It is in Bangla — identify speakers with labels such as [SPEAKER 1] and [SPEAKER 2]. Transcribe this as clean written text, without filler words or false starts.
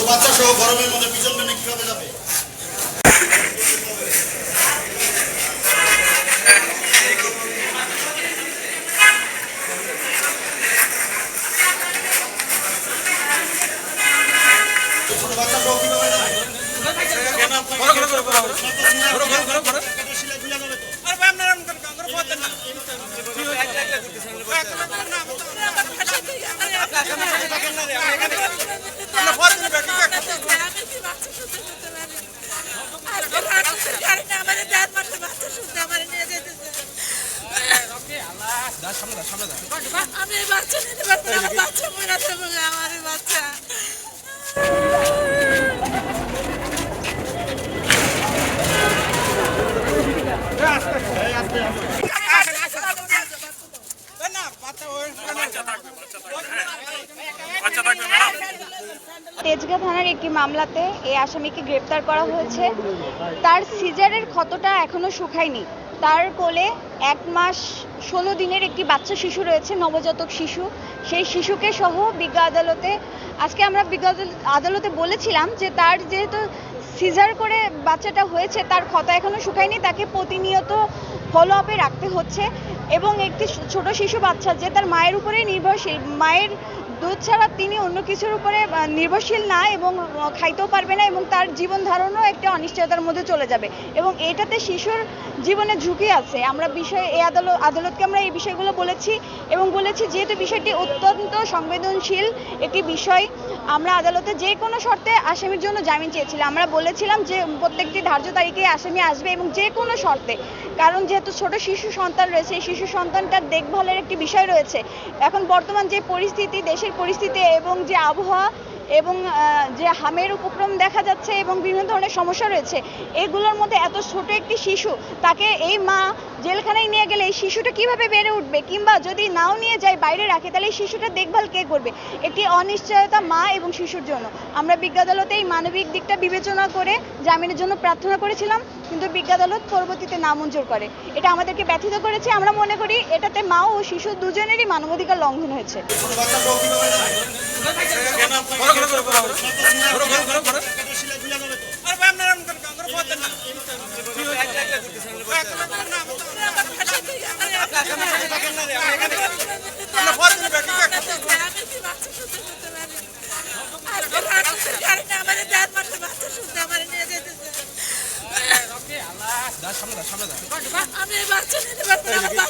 [SPEAKER 1] বাচ্চা সহ গরমের মধ্যে পিছন মেনে কিভাবে যাবে? ছোট বাচ্চা সহ কিভাবে যাবে?
[SPEAKER 2] আমি বাচ্চা নিতে পারবো না, বাচ্চা মরে যাবো, আমার বাচ্চা।
[SPEAKER 3] তেজগাঁ থানার একটি মামলাতে এই আসামিকে গ্রেপ্তার করা হয়েছে। তার সিজারের ক্ষতটা এখনো শুকায়নি। তার কোলে 1 মাস 16 দিনের একটি বাচ্চা শিশু রয়েছে, নবজাতক শিশু। সেই শিশুকে সহ বিজ্ঞ আদালতে আজকে আমরা বিজ্ঞ আদালতে বলেছিলাম যে তার যেহেতু সিজার করে বাচ্চাটা হয়েছে, তার ক্ষত এখনো শুকায়নি, তাকে প্রতিনিয়ত ফলো আপে রাখতে হচ্ছে। এবং একটি ছোট শিশু বাচ্চা যে তার মায়ের উপরেই নির্ভরশীল, মায়ের দুধ ছাড়া তিনি অন্য কিছুর উপরে নির্ভরশীল না এবং খাইতেও পারবে না, এবং তার জীবন ধারণও একটা অনিশ্চয়তার মধ্যে চলে যাবে এবং এটাতে শিশুর জীবনে ঝুঁকি আছে। আমরা এই আদালতকে আমরা এই বিষয়গুলো বলেছি এবং বলেছি যেহেতু বিষয়টি অত্যন্ত সংবেদনশীল একটি বিষয়, আমরা আদালতে যে কোনো শর্তে আসামির জন্য জামিন চেয়েছিলাম। আমরা বলেছিলাম যে প্রত্যেকটি ধার্য তারিখে আসামি আসবে এবং যে কোনো শর্তে, কারণ যেহেতু ছোট শিশু সন্তান রয়েছে, এই শিশু সন্তানটার দেখভালের একটি বিষয় রয়েছে। এখন বর্তমান যে পরিস্থিতি, দেশের পরিস্থিতি এবং যে আবহাওয়া এবং যে হামের উপক্রম দেখা যাচ্ছে এবং বিভিন্ন ধরনের সমস্যা রয়েছে, এগুলোর মধ্যে এত ছোট একটি শিশু, তাকে এই মা জেলখানায় নিয়ে গেলে এই শিশুটা কিভাবে বেড়ে উঠবে, কিংবা যদি নাও নিয়ে যায় বাইরে রাখে, তাহলে এই শিশুটার দেখভাল কে করবে? একটি অনিশ্চয়তা মা এবং শিশুর জন্য। আমরা বিজ্ঞ আদালতে এই মানবিক দিকটা বিবেচনা করে জামিনের জন্য প্রার্থনা করেছিলাম, কিন্তু বিজ্ঞ আদালত পরবর্তীতে নামঞ্জুর করে। এটা আমাদেরকে ব্যথিত করেছে। আমরা মনে করি এটাতে মা ও শিশু দুজনেরই মানবাধিকার লঙ্ঘন হয়েছে।
[SPEAKER 2] আমি বাচ্চা নিতে পারবো না,